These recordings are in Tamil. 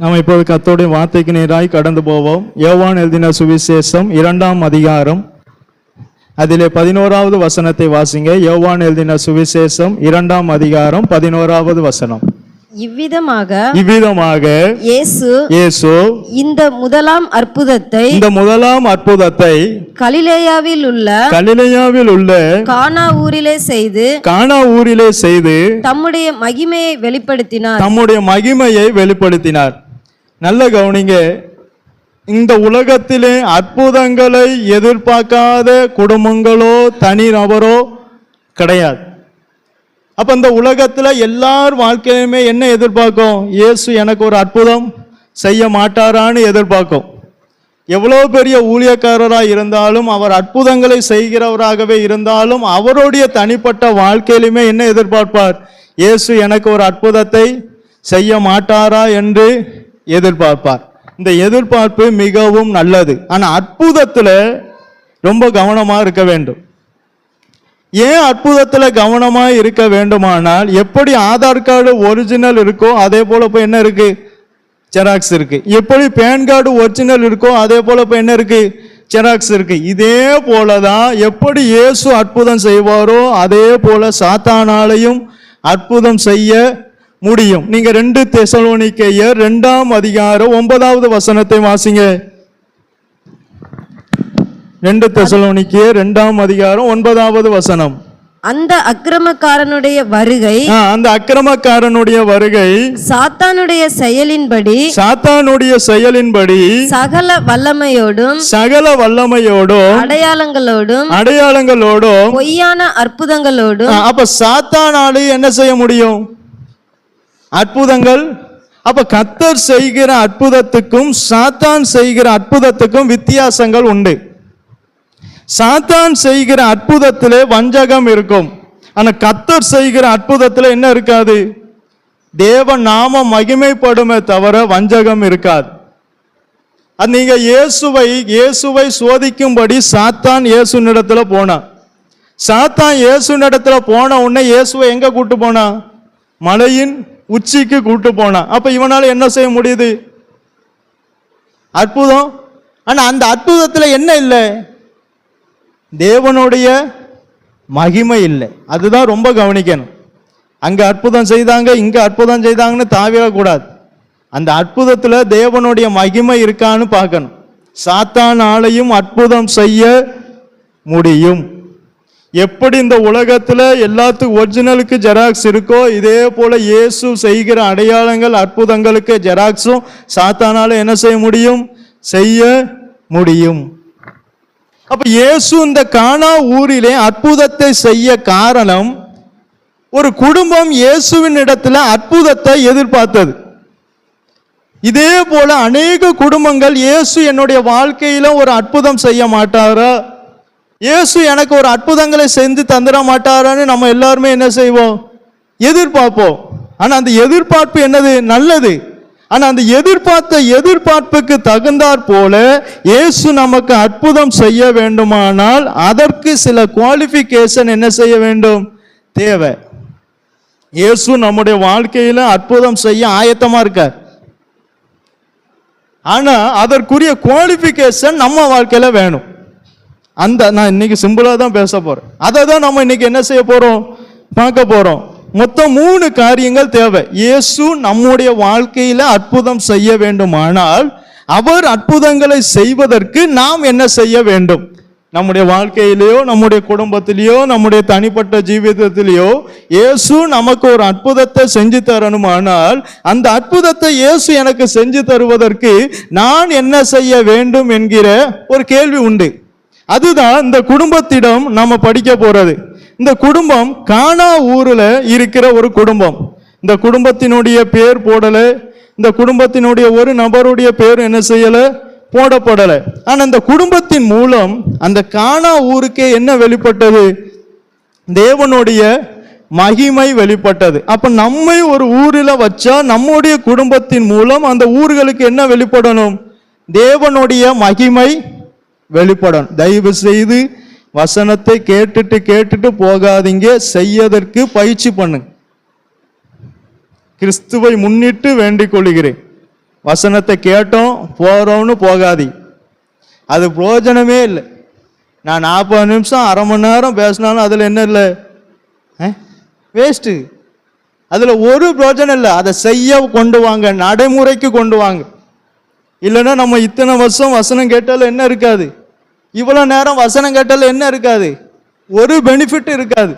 நாம் இப்போது கர்த்தருடைய வார்த்தைக்கு நேராய் கடந்து போவோம். யோவான் எழுதின சுவிசேஷம் 2ஆம் அதிகாரம் அதிலே 11வது வசனத்தை வாசிங்க. யோவான் எழுதின சுவிசேஷம் 2ஆம் அதிகாரம் 11வது வசனம். இவ்விதமாக இயேசு இந்த முதலாம் அற்புதத்தை கலிலேயாவில் உள்ள கானா ஊரிலே செய்து தம்முடைய மகிமையை வெளிப்படுத்தினார். நல்ல கவனிங்க. இந்த உலகத்திலே அற்புதங்களை எதிர்பார்க்காத குடும்பங்களோ தனி நபரோ கிடையாது. அப்ப இந்த உலகத்துல எல்லார் வாழ்க்கையிலுமே என்ன எதிர்பார்க்கும்? இயேசு எனக்கு ஒரு அற்புதம் செய்ய மாட்டாரான்னு எதிர்பார்க்கும். எவ்வளவு பெரிய ஊழியக்காரராக இருந்தாலும், அவர் அற்புதங்களை செய்கிறவராகவே இருந்தாலும், அவருடைய தனிப்பட்ட வாழ்க்கையிலுமே என்ன எதிர்பார்ப்பார்? இயேசு எனக்கு ஒரு அற்புதத்தை செய்ய மாட்டாரா என்று எதிர்பார்ப்பார். இந்த எதிர்பார்ப்பு மிகவும் நல்லது. ஆனா அற்புதத்துல ரொம்ப கவனமா இருக்க வேண்டும். ஏன் அற்புதத்துல கவனமா இருக்க வேண்டுமானால், எப்படி ஆதார் கார்டு ஒரிஜினல் இருக்கோ அதே போல இப்போ என்ன இருக்கு? ஜெராக்ஸ் இருக்கு. எப்படி பேன் கார்டு ஒரிஜினல் இருக்கோ அதே போல இப்போ என்ன இருக்கு? ஜெராக்ஸ் இருக்கு. இதே போலதான் எப்படி இயேசு அற்புதம் செய்வாரோ அதே போல சாத்தானாலையும் அற்புதம் செய்ய முடியும். நீங்க 2 தெசலோனிக்கேயர் 2ஆம் அதிகாரம் 9வது வசனத்தை வாசிங்க. 2 தெசலோனிக்கேயர் 2ஆம் அதிகாரம் 9வது வசனம். அந்த அக்கிரமக்காரனுடைய வருகை சாத்தானுடைய செயலின்படி சகல வல்லமையோடும் அடையாளங்களோடும் பொய்யான அற்புதங்களோடும். அப்ப சாத்தானாலே என்ன செய்ய முடியும்? அற்புதங்கள். அப்ப கர்த்தர் செய்கிற அற்புதத்துக்கும் சாத்தான் செய்கிற அற்புதத்துக்கும் வித்தியாசங்கள் உண்டு. சாத்தான் செய்கிற அற்புதத்திலே வஞ்சகம் இருக்கும். ஆனா கர்த்தர் செய்கிற அற்புதத்துல என்ன இருக்காது? தேவ நாம மகிமைப்படுமே தவிர வஞ்சகம் இருக்காது. அது நீங்க இயேசுவை சோதிக்கும்படி சாத்தான் இயேசுனிடத்துல போனான். சாத்தான் இயேசுனிடத்துல போன உடனே இயேசுவை எங்க கூட்டு போனா? மலையின் உச்சிக்கு கூட்டு போனான். அப்ப இவனால என்ன செய்ய முடியுது? அற்புதம். ஆனா அந்த அற்புதத்துல என்ன இல்லை? தேவனுடைய மகிமை இல்லை. அதுதான் ரொம்ப கவனிக்கணும். அங்க அற்புதம் செய்தாங்க, இங்க அற்புதம் செய்தாங்கன்னு தாவிடக்கூடாது. அந்த அற்புதத்துல தேவனுடைய மகிமை இருக்கான்னு பார்க்கணும். சாத்தானாலையும் அற்புதம் செய்ய முடியும். எப்படி இந்த உலகத்துல எல்லாத்துக்கும் ஒரிஜினலுக்கு ஜெராக்ஸ் இருக்கோ இதே போல இயேசு செய்கிற அடையாளங்கள் அற்புதங்களுக்கு ஜெராக்ஸும் சாத்தானால என்ன செய்ய முடியும்? செய்ய முடியும். அப்ப இயேசு இந்த கானா ஊரிலே அற்புதத்தை செய்ய காரணம், ஒரு குடும்பம் இயேசுவின் இடத்துல அற்புதத்தை எதிர்பார்த்தது. இதே போல அநேக குடும்பங்கள் இயேசு என்னுடைய வாழ்க்கையில ஒரு அற்புதம் செய்ய மாட்டாரா, இயேசு எனக்கு ஒரு அற்புதங்களை செஞ்சு தந்துட மாட்டாரான்னு நம்ம எல்லாருமே என்ன செய்வோம்? எதிர்பார்ப்போம். ஆனா அந்த எதிர்பார்ப்பு என்னது? நல்லது. ஆனா அந்த எதிர்பார்ப்புக்கு தகுந்தாற் போல இயேசு நமக்கு அற்புதம் செய்ய வேண்டுமானால் அதற்கு சில குவாலிஃபிகேஷன் என்ன செய்ய வேண்டும்? தேவை. இயேசு நம்முடைய வாழ்க்கையில அற்புதம் செய்ய ஆயத்தமா இருக்கார். ஆனா அதற்குரிய குவாலிஃபிகேஷன் நம்ம வாழ்க்கையில வேணும். நான் இன்னைக்கு சிம்பிளா தான் பேச போறேன். அதை தான் நம்ம இன்னைக்கு என்ன செய்ய போறோம்? பார்க்க போறோம். மொத்தம் 3 காரியங்கள் தேவை. இயேசு நம்முடைய வாழ்க்கையில அற்புதம் செய்ய வேண்டுமானால் அவர் அற்புதங்களை செய்வதற்கு நாம் என்ன செய்ய வேண்டும்? நம்முடைய வாழ்க்கையிலேயோ நம்முடைய குடும்பத்திலேயோ நம்முடைய தனிப்பட்ட ஜீவிதத்திலேயோ இயேசு நமக்கு ஒரு அற்புதத்தை செஞ்சு தரணுமானால் அந்த அற்புதத்தை இயேசு எனக்கு செஞ்சு தருவதற்கு நான் என்ன செய்ய வேண்டும் என்கிற ஒரு கேள்வி உண்டு. அதுதான் இந்த குடும்பத்திடம் நம்ம படிக்க போறது. இந்த குடும்பம் கானா ஊர்ல இருக்கிற ஒரு குடும்பம். இந்த குடும்பத்தினுடைய பேர் போடல, இந்த குடும்பத்தினுடைய ஒரு நபருடைய பேர் என்ன செய்யல, போடப்படல. ஆனா இந்த குடும்பத்தின் மூலம் அந்த கானா ஊருக்கே என்ன வெளிப்பட்டது? தேவனுடைய மகிமை வெளிப்பட்டது. அப்ப நம்மை ஒரு ஊரில் வச்சா நம்முடைய குடும்பத்தின் மூலம் அந்த ஊர்களுக்கு என்ன வெளிப்படணும்? தேவனுடைய மகிமை வெளிப்படணும். தயவு செய்து வசனத்தை கேட்டுட்டு போகாதீங்க. செய்யதற்கு பயிற்சி பண்ணுங்க. கிறிஸ்துவை முன்னிட்டு வேண்டிக் கொள்கிறேன். வசனத்தை கேட்டோம் போறோம்னு போகாதி, அது பிரயோஜனமே இல்லை. நான் 40 நிமிஷம் அரை மணி நேரம் பேசினாலும் அதில் என்ன இல்லை, வேஸ்ட்டு. அதில் ஒரு பிரயோஜனம் இல்லை. அதை செய்ய கொண்டு வாங்க, நடைமுறைக்கு கொண்டு வாங்க. இல்லைன்னா நம்ம இத்தனை வருஷம் வசனம் கேட்டாலும் என்ன இருக்காது, இவ்வளோ நேரம் வசனம் கேட்டாலும் என்ன இருக்காது, ஒரு பெனிஃபிட் இருக்காது.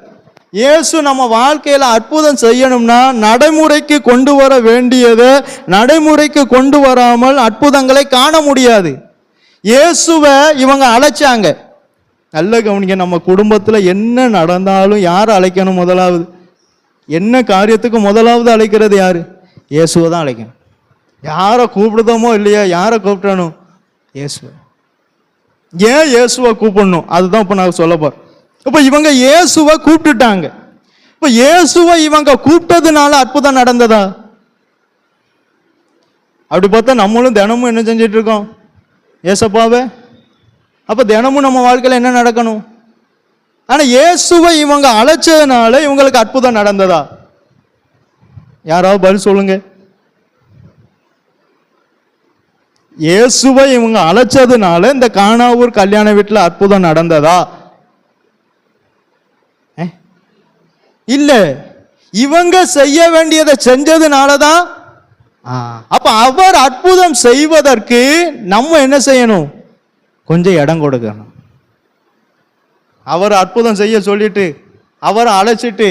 இயேசு நம்ம வாழ்க்கையில் அற்புதம் செய்யணும்னா நடைமுறைக்கு கொண்டு வர வேண்டியதை நடைமுறைக்கு கொண்டு வராமல் அற்புதங்களை காண முடியாது. இயேசுவை இவங்க அழைச்சாங்க. நல்ல கவனிக்க, நம்ம குடும்பத்தில் என்ன நடந்தாலும் யாரை அழைக்கணும்? முதலாவது என்ன காரியத்துக்கு முதலாவது அழைக்கிறது யாரு? இயேசுவை தான் அழைக்கணும். யாரை கூப்பிடுதோமோ இல்லையா, யாரை கூப்பிடணும்? இயேசுவை. ஏன் இயேசுவை கூப்பிடணும்? அதுதான் இப்போ நான் சொல்ல போறேன். இப்போ இவங்க இயேசுவை கூப்பிட்டுட்டாங்க. இப்போ இயேசுவை இவங்க கூப்பிட்டதுனால அற்புதம் நடந்ததா? அப்படி பார்த்தா நம்மளும் தினமும் என்ன செஞ்சிட்டு இருக்கோம்? ஏசப்பாவே. அப்போ தினமும் நம்ம வாழ்க்கையில் என்ன நடக்கணும்? ஆனால் இயேசுவை இவங்க அழைச்சதுனால இவங்களுக்கு அற்புதம் நடந்ததா? யாராவது பதில் சொல்லுங்க. இயேசுவை இவங்க அழைச்சதுனால இந்த கானாவூர் கல்யாண வீட்டில் அற்புதம் நடந்ததா? இல்ல, இவங்க செய்ய வேண்டியதை செஞ்சதுனால தான். அப்ப அவர் அற்புதம் செய்வதற்கு நம்ம என்ன செய்யணும்? கொஞ்சம் இடம் கொடுக்கணும். அவர் அற்புதம் செய்ய சொல்லிட்டு அவரை அழைச்சிட்டு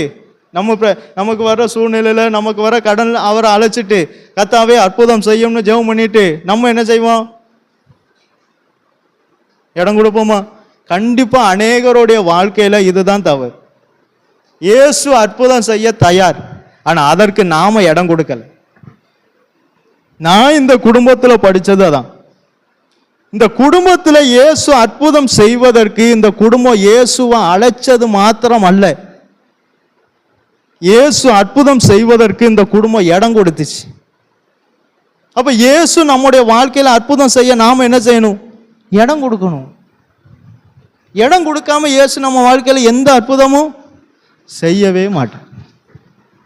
நமக்கு வர சூழ்நிலையில நமக்கு வர கடன் அவரை அழைச்சிட்டு கர்த்தாவே அற்புதம் செய்யும்னு ஜெபம் பண்ணிட்டு நம்ம என்ன செய்வோம்? இடம் கொடுப்போமா? கண்டிப்பா அநேகருடைய வாழ்க்கையில இதுதான் தவறு. இயேசு அற்புதம் செய்ய தயார், ஆனா அதற்கு நாம இடம் கொடுக்கல. நான் இந்த குடும்பத்தில் படிச்சது அதான். இந்த குடும்பத்தில் இயேசு அற்புதம் செய்வதற்கு இந்த குடும்பம் இயேசுவை அழைச்சது மாத்திரம் அல்ல, இயேசு அற்புதம் செய்வதற்கு இந்த குடும்பம் இடம் கொடுத்துச்சு. அப்ப இயேசு நம்முடைய வாழ்க்கையில் அற்புதம் செய்ய நாம என்ன செய்யணும்? இடம் கொடுக்கணும். இடம் கொடுக்காம இயேசு நம்ம வாழ்க்கையில் எந்த அற்புதமும் செய்யவே மாட்டார்.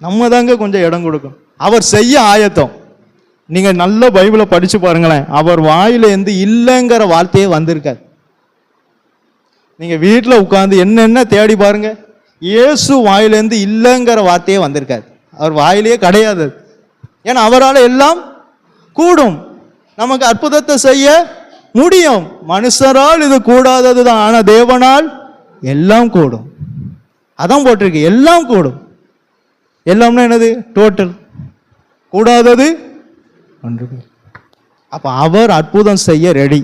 நம்ம தாங்க கொஞ்சம் இடம் கொடுக்கணும். அவர் செய்ய ஆயத்தம். நீங்க நல்ல பைபிளை படிச்சு பாருங்களேன், அவர் வாயிலேருந்து இல்லைங்கிற வார்த்தையே வந்திருக்காது. நீங்க வீட்டில் உட்கார்ந்து என்னென்ன தேடி பாருங்க, இயேசு வாயிலேருந்து இல்லைங்கிற வார்த்தையே வந்திருக்காது. அவர் வாயிலே கிடையாது. ஏன்னா அவரால் எல்லாம் கூடும். நமக்கு அற்புதத்தை செய்ய முடியும். மனுஷரால் இது கூடாதது தான், ஆனா தேவனால் எல்லாம் கூடும். அதான் போட்டிருக்கு, எல்லாம் கூடும். எல்லாம்னா என்னது? டோட்டல். கூடாதது ஒன்று. அப்ப அவர் அற்புதம் செய்ய ரெடி.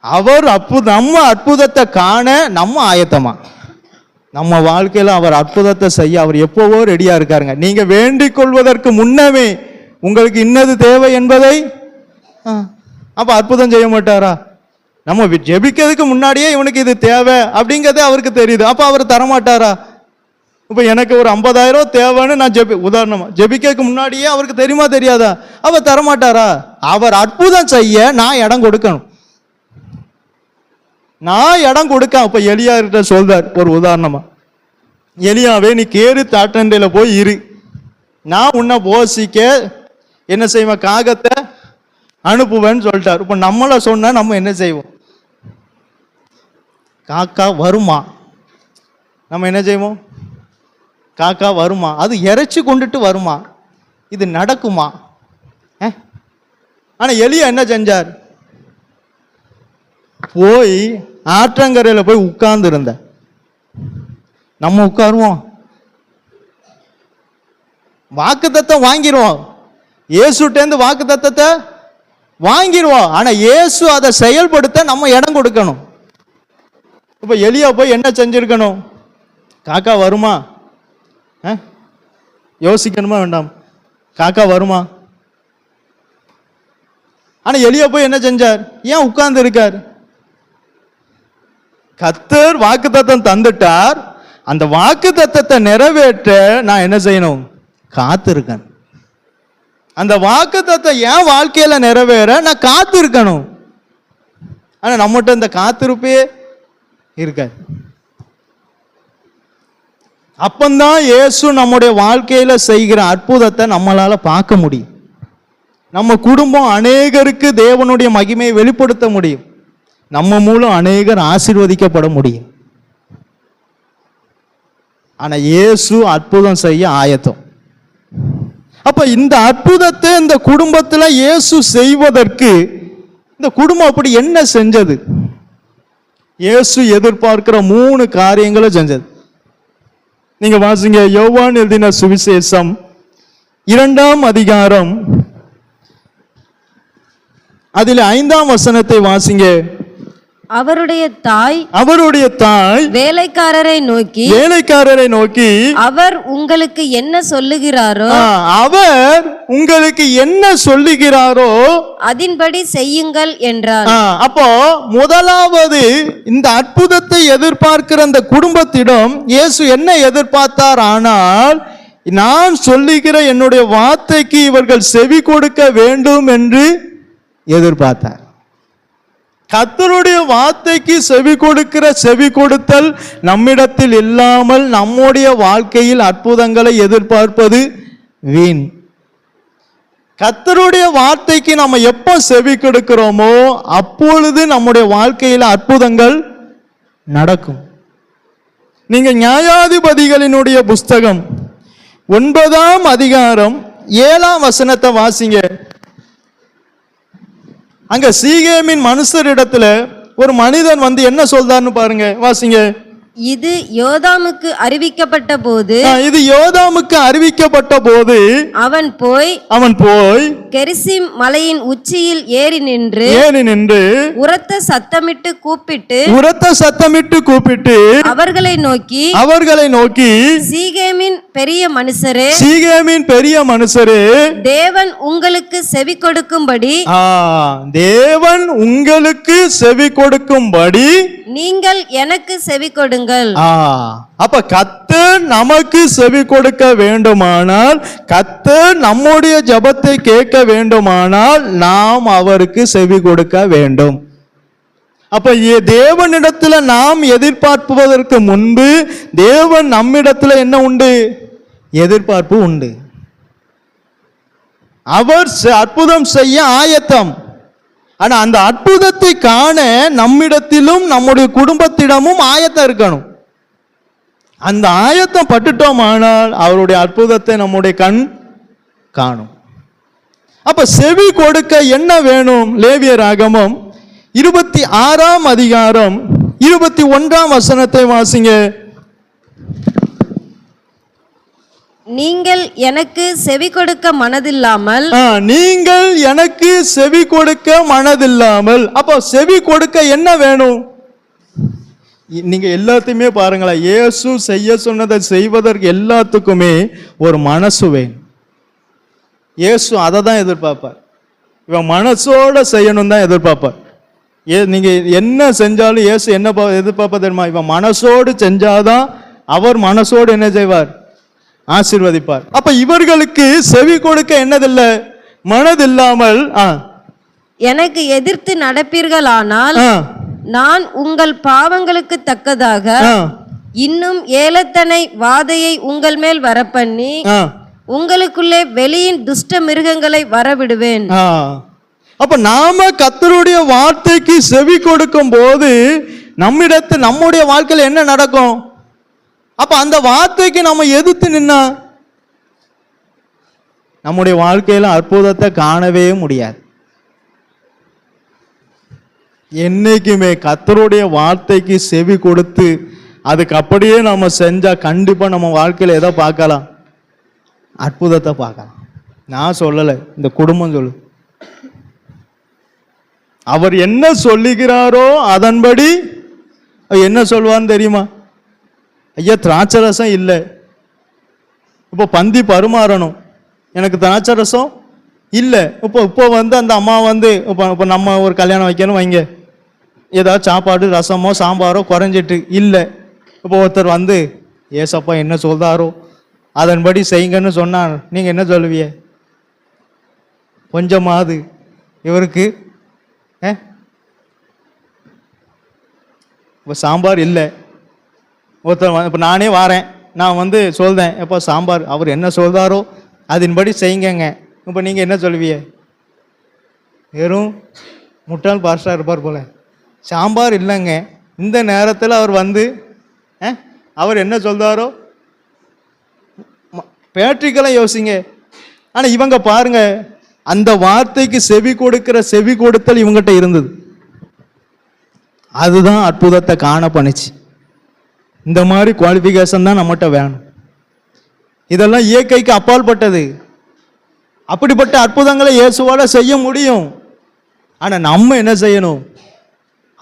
அவர் நம்ம அற்புதத்தை காண நம்ம ஆயத்தமா? நம்ம வாழ்க்கையில அவர் அற்புதத்தை செய்ய அவர் எப்பவோ ரெடியா இருக்காருங்க. நீங்க வேண்டிக் கொள்வதற்கு முன்னமே உங்களுக்கு இன்னது தேவை என்பதை அப்ப அற்புதம் செய்ய மாட்டாரா? நம்ம ஜெபிக்கிறதுக்கு முன்னாடியே இவனுக்கு இது தேவை அப்படிங்கிறதே அவருக்கு தெரியுது. அப்ப அவர் தரமாட்டாரா? இப்ப எனக்கு ஒரு 50,000 தேவைன்னு நான் உதாரணமா ஜெபிக்கிறதுக்கு முன்னாடியே அவருக்கு தெரியுமா தெரியாதா? அவர் தரமாட்டாரா? அவர் அற்புதம் செய்ய நான் இடம் கொடுக்கணும். நான் இடம் கொடுக்க. அப்ப எலியா கிட்ட சொல்றார் ஒரு உதாரணமா, எலியாவே நீ கேரு தாட்டண்டையில போய் இரு, நான் உன்னை போசிக்க என்ன செய்வேன்? காகத்தை அனுப்புவேன்னு சொல்லிட்டார். இப்ப நம்மள சொன்னா நம்ம என்ன செய்வோம்? காக்கா வருமா? நம்ம என்ன செய்வோம்? காக்கா வருமா? அது இறைச்சி கொண்டுட்டு வருமா? இது நடக்குமா? ஆனா எலியா என்ன செஞ்சார்? போய் ஆற்றங்கரையில போய் உட்கார்ந்து இருந்த. நம்ம உட்காருவோம், வாக்குத்தத்தம் வாங்கிடுவோம், இயேசுட்டேந்து வாக்குத்தத்தத்தை வாங்கிடுவோம். ஆனா இயேசு அதை செயல்படுத்த நம்ம இடம் கொடுக்கணும். இப்ப எலியா போய் என்ன செஞ்சிருக்கணும்? காக்கா வருமா? யோசிக்கணுமா வேண்டாம்? காக்கா வருமா? ஆனா எலியா போய் என்ன செஞ்சார்? ஏன் உட்கார்ந்து இருக்கார்? கர்த்தர் வாக்குத்தத்தம் தந்துட்டார். அந்த வாக்குத்தத்தத்தை நிறைவேற்ற நான் என்ன செய்யணும்? காத்திருக்கேன். அந்த வாக்குத்தத்தம் என் வாழ்க்கையில நிறைவேற நான் காத்து இருக்கணும். ஆனா நம்மகிட்ட இந்த காத்திருப்பே இருக்காது. அப்பந்தான் இயேசு நம்முடைய வாழ்க்கையில செய்கிற அற்புதத்தை நம்மளால பார்க்க முடியும். நம்ம குடும்பம் அநேகருக்கு தேவனுடைய மகிமையை வெளிப்படுத்த முடியும். நம்ம மூலம் அநேகர் ஆசீர்வதிக்கப்பட முடியும். ஆனா இயேசு அற்புதம் செய்ய ஆயத்தம். அப்ப இந்த அற்புதத்தை இந்த குடும்பத்துல இயேசு செய்வதற்கு இந்த குடும்பம் அப்படி என்ன செஞ்சது? இயேசு எதிர்பார்க்கிற 3 காரியங்களை செஞ்சது. நீங்க வாசிங்க, யோவான் எழுதின சுவிசேஷம் 2ஆம் அதிகாரம் அதில் 5ஆம் வசனத்தை வாசிங்க. அவருடைய தாய் வேலைக்காரரை நோக்கி அவர் உங்களுக்கு என்ன சொல்லுகிறாரோ அதின்படி செய்யுங்கள் என்றார். அப்போ முதலாவது இந்த அற்புதத்தை எதிர்பார்க்கிற அந்த குடும்பத்திடம் இயேசு என்ன எதிர்பார்த்தார்? ஆனால் நான் சொல்லுகிற என்னுடைய வார்த்தைக்கு இவர்கள் செவி கொடுக்க வேண்டும் என்று எதிர்பார்த்தார். கர்த்தருடைய வார்த்தைக்கு செவி கொடுத்தல் நம்மிடத்தில் இல்லாமல் நம்முடைய வாழ்க்கையில் அற்புதங்களை எதிர்பார்ப்பது வீண். கர்த்தருடைய வார்த்தைக்கு நம்ம எப்ப செவி கொடுக்கிறோமோ அப்பொழுது நம்முடைய வாழ்க்கையில் அற்புதங்கள் நடக்கும். நீங்க நியாயாதிபதிகளினுடைய புஸ்தகம் 9ஆம் அதிகாரம் 7ஆம் வசனத்தை வாசிங்க. அங்க சீகேமின் மனுஷரிடத்துல ஒரு மனிதன் வந்து என்ன சொல்றாருன்னு பாருங்க, வாசிங்க. இது யோதாமுக்கு அறிவிக்கப்பட்ட போது அவன் போய் கெரிசிம் மலையின் உச்சியில் ஏறி நின்று உரத்த சத்தமிட்டு கூப்பிட்டு அவர்களை நோக்கி சீகேமின் பெரிய மனுஷரே தேவன் உங்களுக்கு செவி கொடுக்கும்படி நீங்கள் எனக்கு செவி கொடுங்கள். அப்ப கர்த்தர் நமக்கு செவி கொடுக்க வேண்டுமானால், கர்த்தர் நம்முடைய ஜெபத்தை கேட்க வேண்டுமானால் நாம் அவருக்கு செவி கொடுக்க வேண்டும். அப்ப தேவனிடத்துல நாம் எதிர்பார்ப்பதற்கு முன்பு தேவன் நம்மிடத்துல என்ன உண்டு? எதிர்பார்ப்பு உண்டு. அவர் அற்புதம் செய்ய ஆயத்தம். ஆனா அந்த அற்புதத்தை காண நம்மிடத்திலும் நம்முடைய குடும்பத்திடமும் ஆயத்தம் இருக்கணும். அந்த ஆயத்தம் பட்டுட்டோமானால் அவருடைய அற்புதத்தை நம்முடைய கண் காணும். அப்ப செவி கொடுக்க என்ன வேணும்? லேவியராகமம் 26ஆம் அதிகாரம் 21ஆம் வசனத்தை வாசிங்க. நீங்கள் எனக்கு செவி கொடுக்க மனதில்லாமல் அப்போ செவி கொடுக்க என்ன வேணும்? நீங்க எல்லாத்தையுமே பாருங்களேன், இயேசு செய்ய சொன்னதை செய்வதற்கு எல்லாத்துக்குமே ஒரு மனசு வேணும். இயேசு அதை தான் எதிர்பார்ப்பார். இவன் மனசோட செய்யணும் தான் எதிர்பார்ப்பார். நீங்க என்ன செஞ்சாலும் இயேசு என்ன எதிர்பார்ப்பா தெரியுமா? இவன் மனசோடு செஞ்சாதான் அவர் மனசோடு என்ன செய்வார்? ஆசீர்வதிப்பார். அப்ப இவர்களுக்கு செவி கொடுக்க என்னதில்லை? மனதில்லாமல் எனக்கு எதிர்த்து நடப்பீர்களானால் நான் உங்கள் பாவங்களுக்கு தக்கதாக இன்னும் ஏலத்தனை வாதையை உங்கள் மேல் வரப்பண்ணி உங்களுக்குள்ளே வெளியின் துஷ்ட மிருகங்களை வரவிடுவேன். அப்ப நாம கர்த்தருடைய வார்த்தைக்கு செவி கொடுக்கும் போது நம்முடைய வாழ்க்கையில் என்ன நடக்கும்? அப்ப அந்த வார்த்தைக்கு நம்ம எதிர்த்து நின்னா நம்முடைய வாழ்க்கையில அற்புதத்தை காணவே முடியாது. என்னைக்குமே கர்த்தருடைய வார்த்தைக்கு செவி கொடுத்து அதுக்கு அப்படியே நம்ம செஞ்சா கண்டிப்பா நம்ம வாழ்க்கையில எதை பார்க்கலாம்? அற்புதத்தை பார்க்கலாம். நான் சொல்லலை, இந்த குடும்பம் சொல்லு. அவர் என்ன சொல்லுகிறாரோ அதன்படி என்ன சொல்வான்னு தெரியுமா? ஐயா திராட்சை ரசம் இல்லை, இப்போ பந்தி பருமாறணும், எனக்கு திராட்சை ரசம் இல்லை. இப்போ வந்து அந்த அம்மா வந்து இப்போ நம்ம ஒரு கல்யாணம் வைக்கணும் வைங்க, ஏதாவது சாப்பாடு ரசமோ சாம்பாரோ குறைஞ்சிட்டு இல்லை. இப்போ ஒருத்தர் வந்து ஏசப்பா என்ன சொல்றாரோ அதன்படி செய்யுங்கன்னு சொன்னார், நீங்கள் என்ன சொல்லுவீங்க? கொஞ்சமாவது இவருக்கு இப்போ சாம்பார் இல்லை, ஒருத்தர் இப்போ நானே வாரேன், நான் வந்து சொல்றேன் எப்போ சாம்பார் அவர் என்ன சொல்றாரோ அதன்படி செய்யுங்க. இப்போ நீங்கள் என்ன சொல்லுவீங்க? வெறும் முட்டாள் பாஸ்டராக இருப்பார் போல. சாம்பார் இல்லைங்க. இந்த நேரத்தில் அவர் வந்து அவர் என்ன சொல்றாரோ பேட்ரிக்கெல்லாம் யோசிங்க. ஆனால் இவங்க பாருங்க, அந்த வார்த்தைக்கு செவி கொடுக்கிற செவி கொடுத்தல் இவங்ககிட்ட இருந்தது. அதுதான் அற்புதத்தை காண பண்ணுச்சு. இந்த மாதிரி குவாலிஃபிகேஷன் தான் நம்மகிட்ட வேணும். இதெல்லாம் இயற்கைக்கு அப்பாற்பட்டது. அப்படிப்பட்ட அற்புதங்களை இயேசுவால செய்ய முடியும். ஆனால் நம்ம என்ன செய்யணும்?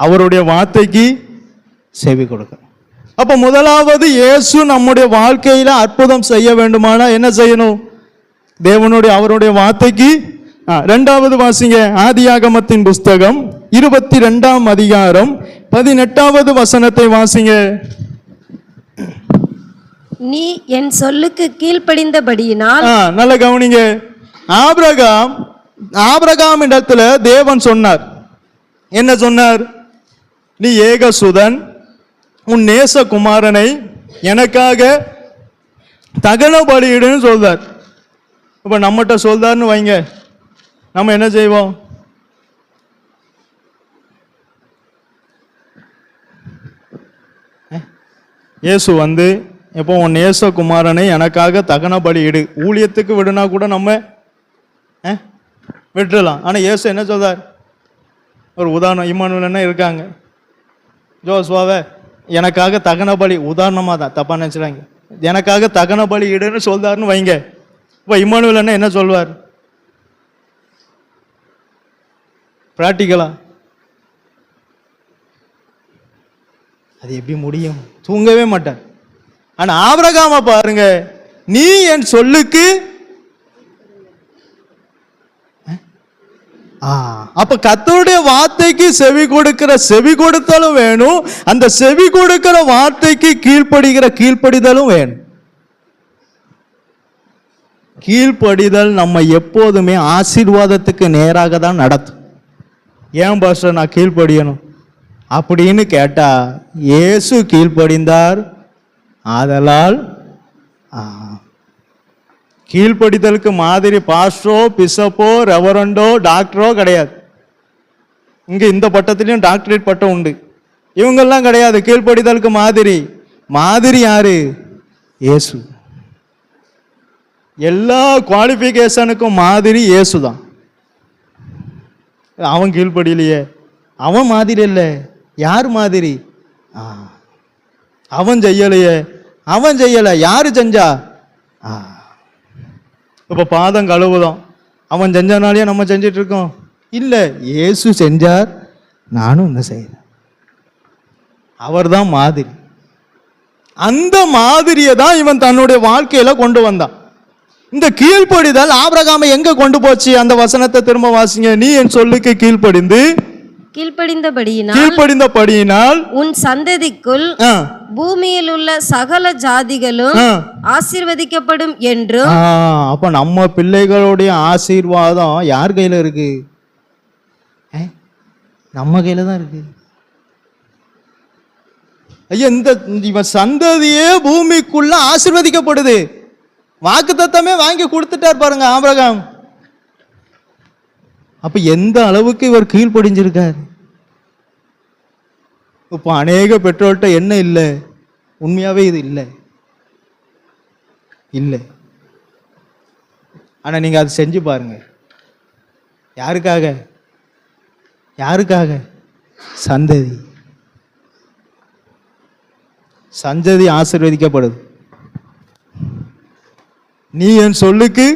அவருடைய வார்த்தைக்கு செவி கொடுக்கணும். அப்போ முதலாவது இயேசு நம்முடைய வாழ்க்கையில அற்புதம் செய்ய வேண்டுமானா என்ன செய்யணும்? அவருடைய வார்த்தைக்கு. இரண்டாவது வாசிங்க, ஆதியாகமத்தின் புஸ்தகம் 22ஆம் அதிகாரம் 18வது வசனத்தை வாசிங்க. நீ என் சொல்லுக்கு கீழ்ப்படிந்தபடியினால். நல்ல கவனிங்க. ஆபிரகாம் இடத்துல தேவன் சொன்னார். என்ன சொன்னார்? நீ ஏகசுதன், உன் நேசகுமாரனை எனக்காக தகன பலியிடுன்னு சொல்றார். இப்ப நம்மகிட்ட சொல்றாருன்னு வைங்க, நம்ம என்ன செய்வோம்? இயேசு வந்து இப்போ உன் நேசகுமாரனை எனக்காக தகன பலியிடு, ஊழியத்துக்கு விடுனா கூட நம்ம விட்டுடலாம். ஆனால் இயேசு என்ன சொல்றார்? ஒரு உதாரணம், இம்மானுவேல் இருக்காங்க, ஜோஸ்வாவை எனக்காக தகன பலி, உதாரணமாக தான், தப்பா நினச்சிடாங்க, எனக்காக தகன பலி இடுன்னு சொல்றாருன்னு வைங்க. இப்போ இம்மானுவேல் என்ன சொல்வார்? பிராக்டிக்கலா அது எப்படி முடியும்? தூங்கவே மாட்டார். ஆனா ஆபிரகாம பாருங்க, நீ என் சொல்லுக்கு. அப்ப கர்த்தருடைய வார்த்தைக்கு செவி கொடுக்கிற செவி கொடுத்தலும் வேணும், அந்த செவி கொடுக்கிற வார்த்தைக்கு கீழ்ப்படிதலும் வேணும். கீழ்ப்படிதல் நம்ம எப்போதுமே ஆசீர்வாதத்துக்கு நேராக தான் நடத்தும். ஏன் பாஸ்டர் நான் கீழ்ப்படியணும் அப்படின்னு கேட்டா, இயேசு கீழ்ப்படிந்தார். ஆதலால் கீழ்ப்படிதலுக்கு மாதிரி பாஸ்டரோ பிஷப்போ ரெவரண்டோ டாக்டரோ கிடையாது. இங்க இந்த பட்டத்திலையும் டாக்டரேட் பட்டம் உண்டு. இவங்கெல்லாம் கிடையாது. கீழ்ப்படிதலுக்கு மாதிரி யாரு? இயேசு. எல்லா குவாலிஃபிகேஷனுக்கும் மாதிரி இயேசு தான். அவன் கீழ்ப்படியிலையே, அவன் மாதிரி இல்லை. யார் மாதிரி? அவன் செய்யலையே, அவன் செய்யலை, யாரு செஞ்சா? இப்போ பாதம் கழுவுதான், அவன் செஞ்சனாலேயே நம்ம செஞ்சிட்டு இருக்கோம்? இல்லை, இயேசு செஞ்சார், நானும் என்ன செய்யறேன். அவர் தான் மாதிரி. அந்த மாதிரியை தான் இவன் தன்னுடைய வாழ்க்கையில கொண்டு வந்தான். இந்த கீழ்ப்படிதல் ஆபிரகாமை எங்க கொண்டு போச்சு? அந்த வசனத்தை திரும்ப வாசிங்க. நீ என் சொல்லுக்கு கீழ்ப்படிந்தபடியினால் உன் சந்ததிக்குள் பூமியில் உள்ள சகல ஜாதிகளும் ஆசீர்வதிக்கப்படும் என்றும். அப்ப நம்ம பிள்ளைகளுடைய ஆசீர்வாதம் யார் கையில இருக்கு? நம்ம கையில தான் இருக்கு. ஐயா, இந்த சந்ததியே பூமிக்குள்ள ஆசீர்வதிக்கப்படுது. வாக்குத்தத்தமே வாங்கி கொடுத்துட்டார் பாருங்க ஆபிரகாம். அப்ப எந்த அளவுக்கு இவர் கீழ்ப்படிஞ்சிருக்கார். இப்போ அநேக பெற்றோர்கிட்ட என்ன இல்லை? உண்மையாவே இது இல்லை. ஆனா நீங்க அதை செஞ்சு பாருங்க. யாருக்காக? சந்ததி ஆசீர்வதிக்கப்படுது. நீ என் சொல்லுக்கு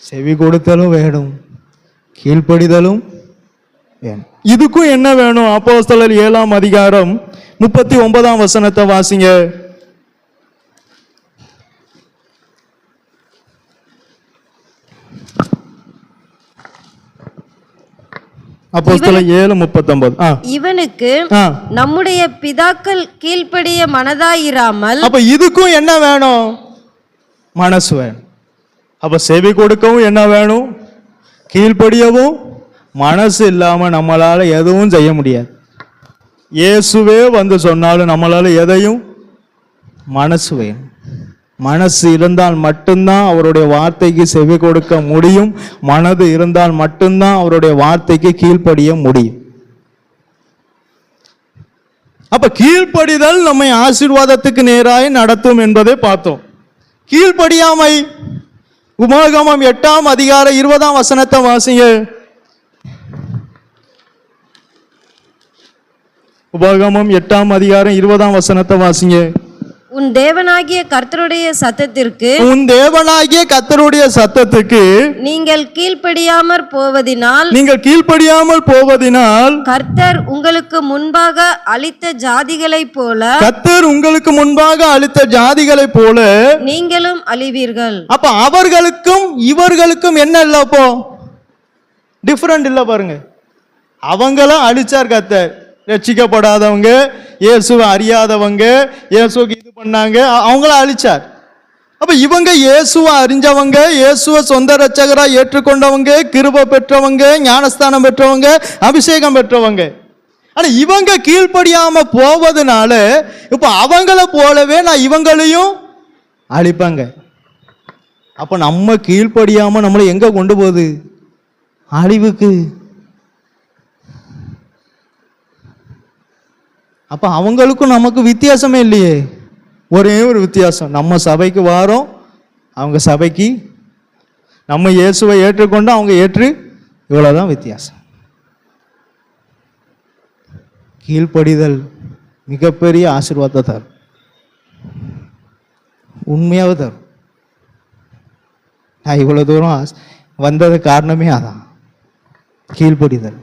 செவி கொடுத்தலும் வேணும், கீழ்ப்படிதலும் வேணும். இதுக்கும் என்ன வேணும்? அப்போஸ்தலர் 7ஆம் அதிகாரம் 39ஆம் வசனத்தை வாசிங்க. அப்போஸ்தலர் 7:39. இவனுக்கு நம்முடைய பிதாக்கள் கீழ்ப்படிய மனதாயிராமல். அப்ப இதுக்கும் என்ன வேணும்? மனசு வேணும். அப்ப செவி கொடுக்கவும் என்ன வேணும்? கீழ்ப்படியவும் மனசு இல்லாம நம்மளால எதுவும் செய்ய முடியாது. இயேசுவே வந்து சொன்னாலும் நம்மளால எதையும் மனசு வேணும். மனசு இருந்தால் மட்டும்தான் அவருடைய வார்த்தைக்கு செவி கொடுக்க முடியும். மனது இருந்தால் மட்டும்தான் அவருடைய வார்த்தைக்கு கீழ்ப்படிய முடியும். அப்ப கீழ்ப்படிதல் நம்மை ஆசீர்வாதத்துக்கு நேராய் நடத்தும் என்பதை பார்த்தோம். கீழ்ப்படியாமை, உபாகமம் 8ஆம் அதிகாரம் 20ஆம் வசனத்தை வாசிங்க. உபாகமம் 8ஆம் அதிகாரம் 20ஆம் வசனத்தை வாசிங்க. உன் தேவனாகிய கர்த்தருடைய சத்தத்திற்கு உன் தேவனாகிய கர்த்தருடைய சத்தத்துக்கு நீங்கள் கீழ்ப்படியாமற் போவதினால் கர்த்தர் உங்களுக்கு முன்பாக அளித்த ஜாதிகளைப் போல நீங்களும் அழிவீர்கள். அப்ப அவர்களுக்கும் இவர்களுக்கும் என்ன இல்ல, அப்போ டிஃபரெண்ட் இல்ல பாருங்க. அவங்களும் அழிச்சார் கர்த்தர். ரட்சிக்கப்படாதவங்க, இயேசுவை அறியாதவங்க, இயேசுக்கு இது பண்ணாங்க, அவங்கள அழிச்சார். அப்ப இவங்க இயேசுவை அறிஞ்சவங்க, இயேசுவை சொந்த ரட்சகரா ஏற்றுக்கொண்டவங்க, கிருபை பெற்றவங்க, ஞானஸ்தானம் பெற்றவங்க, அபிஷேகம் பெற்றவங்க. ஆனா இவங்க கீழ்ப்படியாம போவதனால இப்ப அவங்கள போலவே நான் இவங்களையும் அழிப்பாங்க. அப்ப நம்ம கீழ்ப்படியாம நம்மளை எங்க கொண்டு போகுது? அழிவுக்கு. அப்ப அவங்களுக்கும் நமக்கு வித்தியாசமே இல்லையே. ஒரே ஒரு வித்தியாசம், நம்ம சபைக்கு வாரோம், அவங்க சபைக்கு, நம்ம இயேசுவை ஏற்றுக்கொண்டு அவங்க ஏற்று, இவ்வளவுதான் வித்தியாசம். கீழ்ப்படிதல் மிகப்பெரிய ஆசீர்வாதத்தை தரும், உண்மையாவே தரும். நான் இவ்வளவு தூரம் வந்தது காரணமே அதான், கீழ்ப்படிதல்.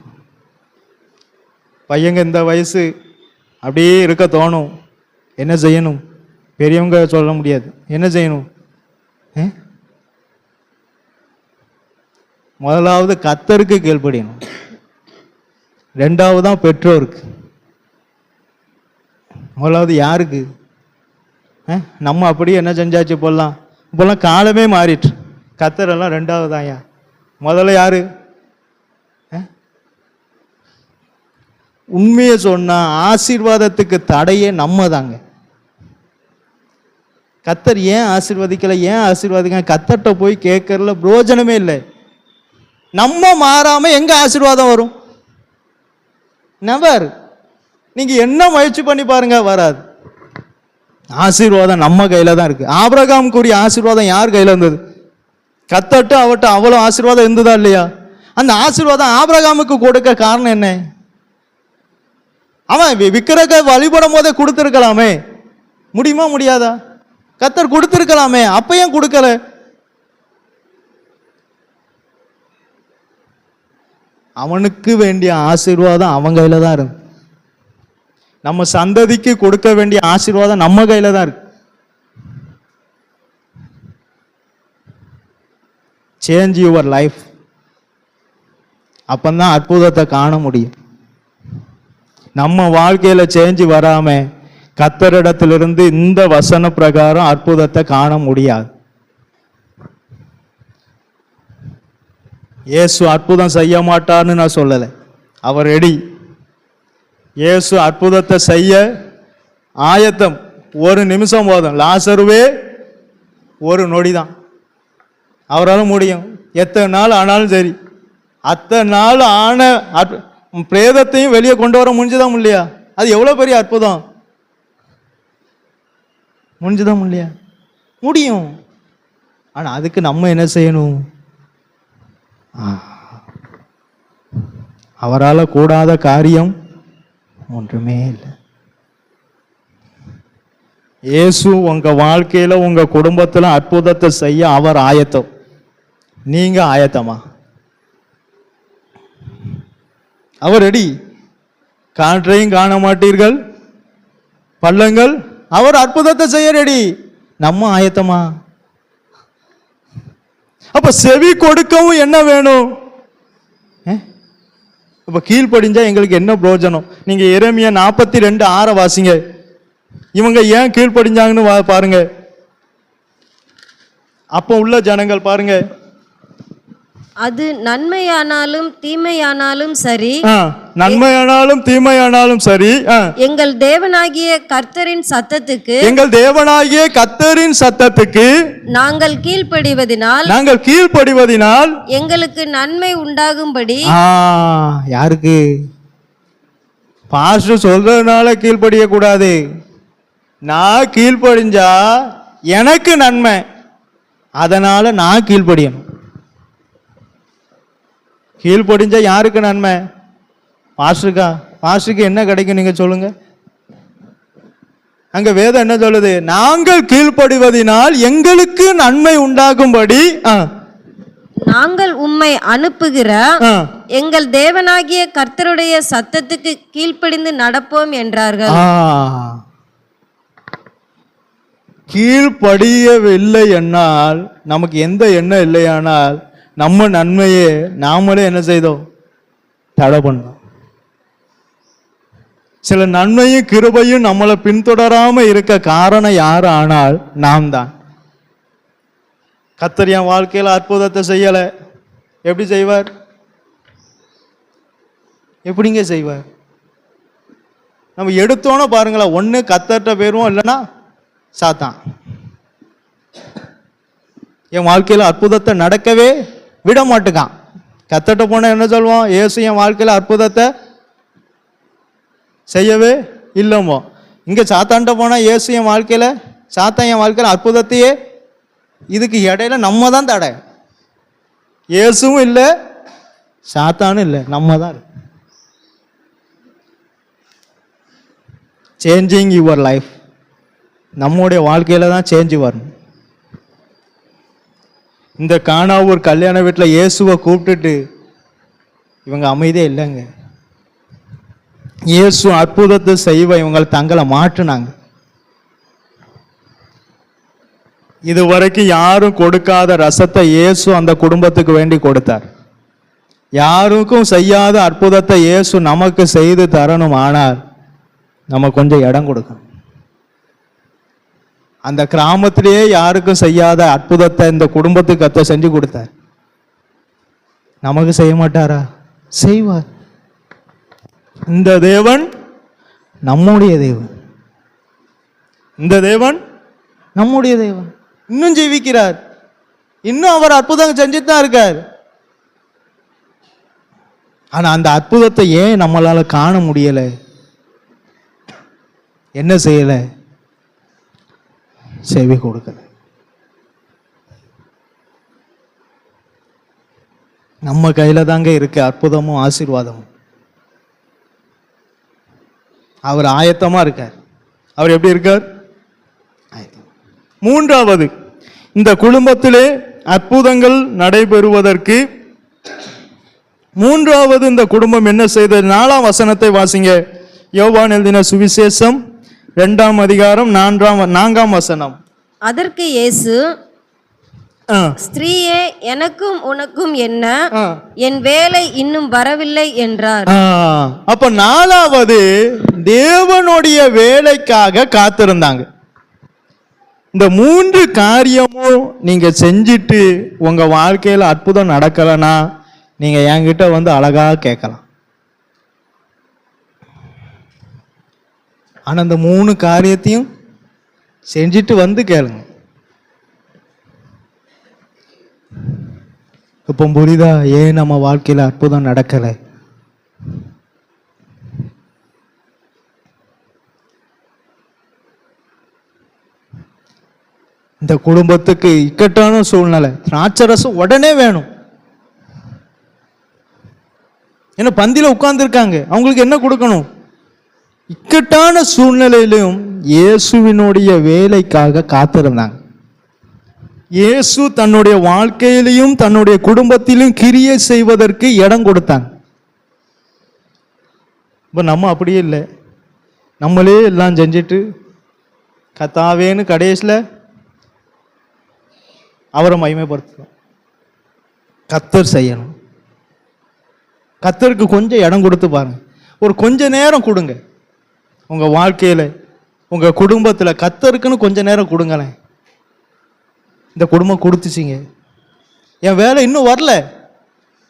பையங்க இந்த வயசு அப்படியே இருக்க தோணும். என்ன செய்யணும்? பெரியவங்க சொல்ல முடியாது. என்ன செய்யணும்? முதலாவது கர்த்தருக்கு கீழ்ப்படியணும், ரெண்டாவதுதான் பெற்றோருக்கு. முதலாவது யாருக்கு? நம்ம அப்படியே என்ன செஞ்சாச்சு? இப்போல்லாம் காலமே மாறிட்டு. கர்த்தரெல்லாம் ரெண்டாவதாயா, முதல்ல யாரு? உண்மையை சொன்னா ஆசீர்வாதத்துக்கு தடையே நம்ம தாங்க. கர்த்தர் ஏன் ஆசீர்வதிக்கல? கர்த்தர்கிட்ட போய் கேட்கறதுல பிரயோஜனமே இல்லை. நம்ம மாறாம எங்க ஆசீர்வாதம் வரும்? நெவர். நீங்க என்ன முயற்சி பண்ணி பாருங்க, வராது. ஆசீர்வாதம் நம்ம கையில தான் இருக்கு. ஆபிரகாமுக்குரிய ஆசீர்வாதம் யார் கையில இருந்தது? கர்த்தர்ட்ட அவட்ட அவ்வளவு ஆசீர்வாதம் இருந்ததா இல்லையா? அந்த ஆசீர்வாதம் ஆபிரகாமுக்கு கொடுக்க காரணம் என்ன? அவன் விக்கிரக வழிபடும் போதே கொடுத்திருக்கலாமே. முடியுமா? முடியாதா? கர்த்தர் கொடுத்திருக்கலாமே, அப்ப ஏன் கொடுக்கல? அவனுக்கு வேண்டிய ஆசீர்வாதம் அவன் கையில தான் இருக்கு. நம்ம சந்ததிக்கு கொடுக்க வேண்டிய ஆசீர்வாதம் நம்ம கையில தான் இருக்கு. சேஞ்ச் யுவர் லைஃப், அப்பந்தான் அற்புதத்தை காண முடியும். நம்ம வாழ்க்கையில சேஞ்ச் வராம கர்த்தரிடத்திலிருந்து இந்த வசன பிரகாரம் அற்புதத்தை காண முடியாது. இயேசு அற்புதம் செய்ய மாட்டார்னு நான் சொல்லலை, அவர் ரெடி. இயேசு அற்புதத்தை செய்ய ஆயத்தம். ஒரு நிமிஷம் போதும். லாசருவே ஒரு நொடி தான், அவரால் முடியும். எத்தனை நாள் ஆனாலும் சரி, அத்தனை நாள் ஆன பிரேதத்தையும் வெளியே கொண்டு வர முடிஞ்சுதான் இல்லையா? அது எவ்வளவு பெரிய அற்புதம்! முடிஞ்சுதான் இல்லையா? முடியும். ஆனா அதுக்கு நம்ம என்ன செய்யணும்? அவரால் கூடாத காரியம் ஒன்றுமே இல்லை. இயேசு உங்க வாழ்க்கையில உங்க குடும்பத்துல அற்புதத்தை செய்ய அவர் ஆயத்தம். நீங்க ஆயத்தமா? அவர் ரெடி. காற்றையும் காண மாட்டீர்கள், பள்ளங்கள், அவர் அற்புதத்தை செய்ய ரெடி. நம்ம ஆயத்தமா? அப்ப செவி கொடுக்கவும் என்ன வேணும்? அப்ப கீழ்ப்படிஞ்சா எங்களுக்கு என்ன பிரயோஜனம்? நீங்க எரேமியா 42:6 வாசிங்க. இவங்க ஏன் கீழ்ப்படிஞ்சாங்கன்னு பாருங்க. அப்ப உள்ள ஜனங்கள் பாருங்க, அது நன்மையானாலும் தீமையானாலும் சரி, நன்மையானாலும் தீமையானாலும் சரி, எங்கள் தேவனாகிய கர்த்தரின் சத்தத்துக்கு எங்கள் தேவனாகிய கர்த்தரின் சத்தத்துக்கு நாங்கள் கீழ்ப்படிவதினால் எங்களுக்கு நன்மை உண்டாகும்படி. யாருக்கு? பாஸ்டர் சொல்றதுனால கீழ்ப்படிய கூடாது. நான் கீழ்ப்படிஞ்சா எனக்கு நன்மை, அதனால நான் கீழ்ப்படியணும். கீழ்ப்படிஞ்சா யாருக்கு நன்மை? பாஸ்டருக்கா? பாஸ்டருக்கு என்ன கிடைக்கும் நீங்க சொல்லுங்க. அங்க வேதம் என்ன சொல்லுது? நாங்கள் கீழ்ப்படிவதினால் எங்களுக்கு நன்மை உண்டாகும்படி நாங்கள் உம்மை அனுப்புகிற எங்கள் தேவனாகிய கர்த்தருடைய சத்தத்துக்கு கீழ்ப்படிந்து நடப்போம் என்றார்கள். கீழ்ப்படியவில்லை என்னால் நமக்கு எந்த எண்ணம் இல்லையானால் நம்ம நன்மையே நாமளே என்ன செய்தோம்? தடை பண்ணோம். சில நன்மையும் கிருபையும் நம்மளை பின்தொடராம இருக்க காரணம் யார்? ஆனால் நாம் தான். கர்த்தர் என் வாழ்க்கையில் அற்புதத்தை செய்யலை, எப்படி செய்வார்? எப்படிங்க செய்வார்? நம்ம எடுத்தோன்னு பாருங்களேன், ஒன்று கர்த்தர்ட்ட போயிருவோம், இல்லைன்னா சாத்தான். என் வாழ்க்கையில் அற்புதத்தை நடக்கவே விட மாட்டுக்கான். கர்த்தர்ட்ட போனால் என்ன சொல்லுவோம்? இயேசு என் வாழ்க்கையில் அற்புதத்தை செய்யவே இல்லைமோ. இங்கே சாத்தான்ட்ட போனால் இயேசு என் வாழ்க்கையில், சாத்தான் என் வாழ்க்கையில் அற்புதத்தையே. இதுக்கு இடையில நம்ம தான் தடை. இயேசுவும் இல்லை, சாத்தானும் இல்லை, நம்ம தான். சேஞ்சிங் யுவர் லைஃப், நம்முடைய வாழ்க்கையில தான் சேஞ்சு வரணும். இந்த கானாவூர் கல்யாண வீட்டில் இயேசுவை கூப்பிட்டுட்டு இவங்க அமைதியே இல்லைங்க. இயேசு அற்புதத்தை செய்வ இவங்களை தங்களை மாற்றினாங்க. இதுவரைக்கும் யாரும் கொடுக்காத ரசத்தை இயேசு அந்த குடும்பத்துக்கு வேண்டி கொடுத்தார். யாருக்கும் செய்யாத அற்புதத்தை இயேசு நமக்கு செய்து தரணும். ஆனால் நம்ம கொஞ்சம் இடம் கொடுக்கணும். அந்த கிராமத்திலேயே யாருக்கும் செய்யாத அற்புதத்தை இந்த குடும்பத்துக்கு கர்த்தர் செஞ்சு கொடுத்தார். நமக்கு செய்ய மாட்டாரா? செய்வார். இந்த தேவன் நம்முடைய தேவன். இந்த தேவன் நம்முடைய தேவன். இன்னும் ஜீவிக்கிறார். இன்னும் அவர் அற்புதம் செஞ்சுட்டு தான் இருக்கார். ஆனா அந்த அற்புதத்தை ஏன் நம்மளால காண முடியல? என்ன செய்யல? செவி கொடுக்கல. நம்ம கையில தாங்க இருக்கு அற்புதமும் ஆசீர்வாதமும். அவர் ஆயத்தமா இருக்கார். அவர் எப்படி இருக்கார்? மூன்றாவது, இந்த குடும்பத்திலே அற்புதங்கள் நடைபெறுவதற்கு மூன்றாவது இந்த குடும்பம் என்ன செய்தது? 4ஆம் வசனத்தை வாசிங்க. யோவான் எழுதின சுவிசேஷம் 2ஆம் அதிகாரம் 4ஆம் வசனம். அதற்கு இயேசு, ஸ்திரீயே, எனக்கும் உனக்கும் என்ன? என் வேலை இன்னும் வரவில்லை என்றார். அப்ப 4வது தேவனுடைய வேலைக்காக காத்திருந்தாங்க. இந்த 3 காரியமும் நீங்க செஞ்சிட்டு உங்க வாழ்க்கையில அற்புதம் நடக்கலன்னா நீங்க என்கிட்ட வந்து அழகா கேட்கலாம். ஆனா இந்த 3 காரியத்தையும் செஞ்சிட்டு வந்து கேளுங்க. இப்போ புரியுதா ஏன் நம்ம வாழ்க்கையில அற்புதம் நடக்கலை? இந்த குடும்பத்துக்கு இக்கட்டான சூழ்நிலை, திராட்சரசம் உடனே வேணும். என்ன பந்தியில உட்கார்ந்துருக்காங்க, அவங்களுக்கு என்ன கொடுக்கணும்? இக்கட்டான சூழ்நிலையிலும் இயேசுவினுடைய வேலைக்காக காத்திருந்தாங்க. இயேசு தன்னுடைய வாழ்க்கையிலையும் தன்னுடைய குடும்பத்திலும் கிரியை செய்வதற்கு இடம் கொடுத்தாங்க. இப்போ நம்ம அப்படியே இல்லை. நம்மளே எல்லாம் செஞ்சுட்டு கத்தாவேன்னு கடைசியில் அவரை மகிமைப்படுத்தணும். கர்த்தர் செய்யணும். கர்த்தருக்கு கொஞ்சம் இடம் கொடுத்து பாருங்க. ஒரு கொஞ்ச நேரம் கொடுங்க. உங்கள் வாழ்க்கையில் உங்கள் குடும்பத்தில் கர்த்தருக்குன்னு கொஞ்ச நேரம் கொடுங்களேன். இந்த குடும்பம் கொடுத்துச்சிங்க, என் வேலை இன்னும் வரல,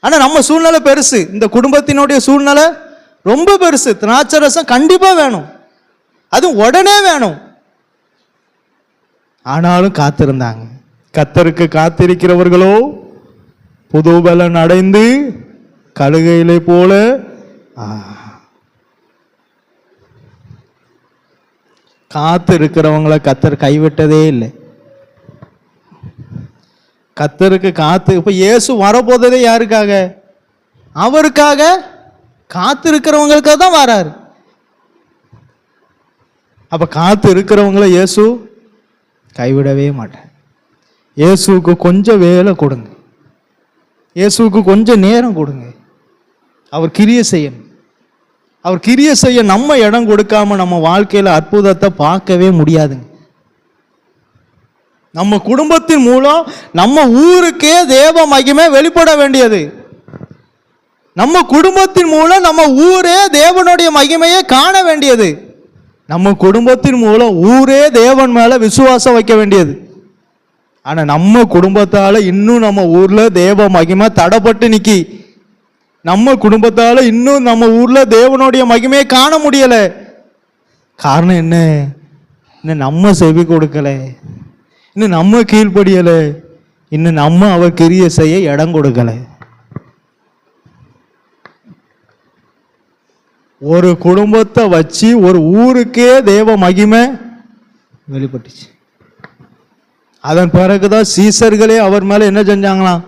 ஆனா நம்ம சூழ்நிலை பெருசு, இந்த குடும்பத்தினுடைய சூழ்நிலை ரொம்ப பெருசு. திராட்சை ரசம் கண்டிப்பா வேணும், அது உடனே வேணும். ஆனாலும் காத்திருந்தாங்க. கர்த்தருக்கு காத்திருக்கிறவர்களோ புது பலன் அடைந்து கழுகையிலே போல. காத்து இருக்கிறவங்களை கர்த்தர் கைவிட்டதே இல்லை. கர்த்தருக்கு காத்து. இப்ப இயேசு வரப்போதே யாருக்காக? அவருக்காக. காத்து இருக்கிறவங்களுக்காக தான் வராரு. அப்ப காத்து இருக்கிறவங்களை இயேசு கைவிடவே மாட்டார். இயேசுவுக்கு கொஞ்சம் வேலை கொடுங்க, இயேசுவுக்கு கொஞ்சம் நேரம் கொடுங்க. அவர் கிரியை செய்யணும். அவர் கிரியை செய்ய நம்ம இடம் கொடுக்காம நம்ம வாழ்க்கையில அற்புதத்தை பார்க்கவே முடியாதுங்க. நம்ம குடும்பத்தின் மூலம் நம்ம ஊருக்கே தேவ மகிமை வெளிப்பட வேண்டியது. நம்ம குடும்பத்தின் மூலம் நம்ம ஊரே தேவனுடைய மகிமையை காண வேண்டியது. நம்ம குடும்பத்தின் மூலம் ஊரே தேவன் மேல விசுவாசம் வைக்க வேண்டியது. ஆனா நம்ம குடும்பத்தால இன்னும் நம்ம ஊர்ல தேவ மகிமை தடைப்பட்டு நிக்கி. நம்ம குடும்பத்தால இன்னும் நம்ம ஊர்ல தேவனுடைய மகிமையை காண முடியல. காரணம் என்ன? இன்னும் நம்ம செவி கொடுக்கல, இன்னும் நம்ம கீழ்ப்படியல, இன்னும் நம்ம அவர் கிரியை செய்ய இடம் கொடுக்கல. ஒரு குடும்பத்தை வச்சு ஒரு ஊருக்கே தேவ மகிமை வெளிப்பட்டுச்சு. அதன் பிறகுதான் சீசர்களே அவர் மேல என்ன செஞ்சாங்களாம்?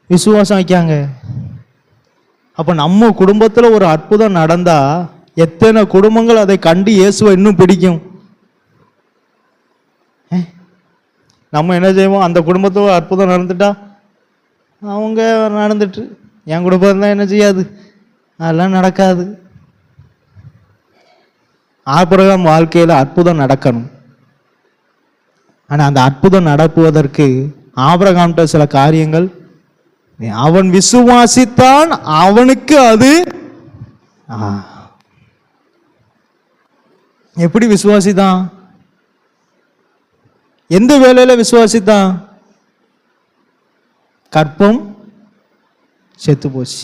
விசுவாசம் வைக்காங்க. அப்ப நம்ம குடும்பத்துல ஒரு அற்புதம் நடந்தா எத்தனை குடும்பங்கள் அதை கண்டு இயேசுவை இன்னும் பிடிக்கும். நம்ம என்ன செய்வோம்? அந்த குடும்பத்தில் அற்புதம் நடந்துட்டா அவங்க நடந்துட்டு என் குடும்பம் தான் என்ன செய்யாது, அதெல்லாம் நடக்காது. ஆபிரகாம் வாழ்க்கையில் அற்புதம் நடக்கணும். ஆனால் அந்த அற்புதம் நடப்புவதற்கு ஆபிரகாம்கிட்ட சில காரியங்கள், அவன் விசுவாசித்தான், அவனுக்கு அது. எப்படி விசுவாசித்தான்? எந்த வேலையில விசுவாசித்தான்? கற்பம் செத்து போச்சு,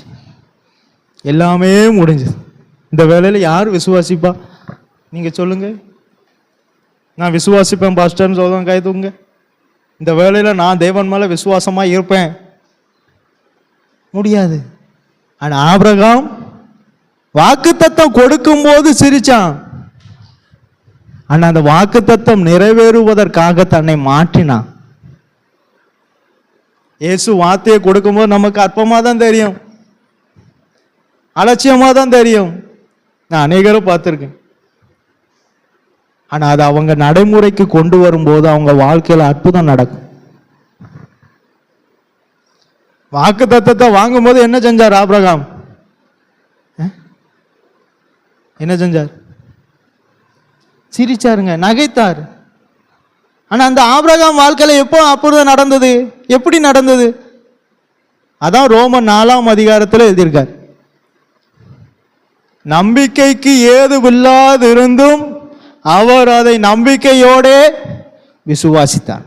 எல்லாமே முடிஞ்சது. இந்த வேலையில யார் விசுவாசிப்பா? நீங்க சொல்லுங்க. நான் விசுவாசிப்பேன் பாஸ்டர்னு சொல்லுவேன், கை தூங்க. இந்த வேலையில நான் தேவன் மேல விசுவாசமா இருப்பேன், முடியாது. ஆனா ஆபிரகாம் வாக்குத்தத்தம் கொடுக்கும் போது சிரிச்சான். ஆனா அந்த வாக்குத்தத்தம் நிறைவேறுவதற்காக தன்னை மாற்றினான். இயேசு வார்த்தையை கொடுக்கும்போது நமக்கு அற்பமா தான் தெரியும், அலட்சியமா தான் தெரியும். நான் அநேகரை பார்த்துருக்கேன். ஆனா அது அவங்க நடைமுறைக்கு கொண்டு வரும்போது அவங்க வாழ்க்கையில அற்புதம் நடக்கும். வாக்கு தத்தத்தை வாங்கும்போது என்ன செஞ்சார் ஆபிரகாம்? என்ன செஞ்சார்? சிரிச்சாருங்க, நகைத்தார். ஆனா அந்த ஆபிரகாம் வாழ்க்கையில எப்போ அற்புதம் நடந்தது? எப்படி நடந்தது? அதான் ரோமன் 4ஆம் அதிகாரத்தில் எழுதியிருக்கார். நம்பிக்கைக்கு ஏதுவில்லாதிருந்தும் அவர் அதை நம்பிக்கையோட விசுவாசித்தார்.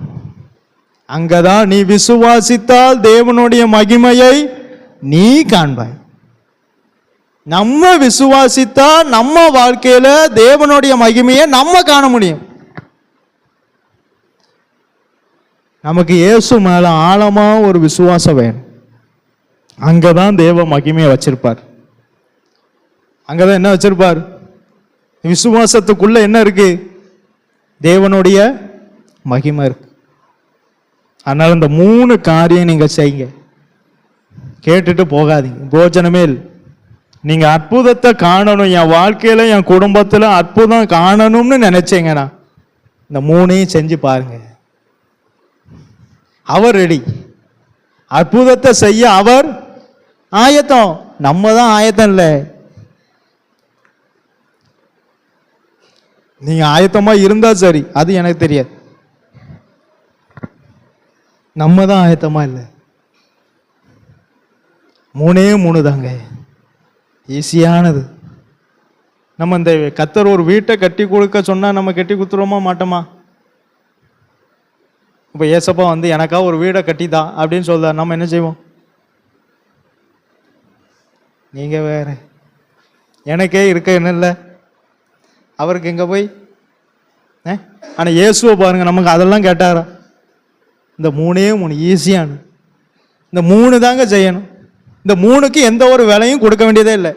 அங்கதான் நீ விசுவாசித்தால் தேவனுடைய மகிமையை நீ காண்பாய். நம்ம விசுவாசித்தா நம்ம வாழ்க்கையில தேவனுடைய மகிமையை நம்ம காண முடியும். நமக்கு இயேசு மேல ஆழமா ஒரு விசுவாசம் வேணும். அங்கதான் தேவ மகிமையை வச்சிருப்பார். அங்கதான் என்ன வச்சிருப்பார்? விசுவாசத்துக்குள்ள என்ன இருக்கு? தேவனுடைய மகிமை இருக்கு. அதனால இந்த 3 காரியம் நீங்க செய்யுங்க, கேட்டுட்டு போகாதீங்க. போஜனமே இல்லை. நீங்க அற்புதத்தை காணணும், என் வாழ்க்கையில என் குடும்பத்துல அற்புதம் காணணும்னு நினைச்சீங்கன்னா இந்த 3ஐயும் செஞ்சு பாருங்க. அவர் ரெடி, அற்புதத்தை செய்ய அவர் ஆயத்தம். நம்ம தான் ஆயத்தம் இல்லை. நீங்க ஆயத்தமா இருந்தா சரி, அது எனக்கு தெரியாது. நம்ம தான் ஆயத்தமா இல்லை. 3 தாங்க, ஈஸியானது. நம்ம இந்த கர்த்தர் ஒரு வீட்டை கட்டி கொடுக்க சொன்னா நம்ம கட்டி கொடுத்துருவோமா மாட்டோமா? இப்ப ஏசப்பா வந்து எனக்கா ஒரு வீடை கட்டிதான் அப்படின்னு சொல்றார், நம்ம என்ன செய்வோம்? நீங்கள் வேற, எனக்கே இருக்க என்ன இல்லை, அவருக்கு எங்கே போய்? ஆனால் இயேசுவை பாருங்க, நமக்கு அதெல்லாம் கேட்டாரா? இந்த 3 ஈஸியான, இந்த 3 தாங்க செய்யணும். இந்த 3க்கு எந்த ஒரு விலையும் கொடுக்க வேண்டியதே இல்லை,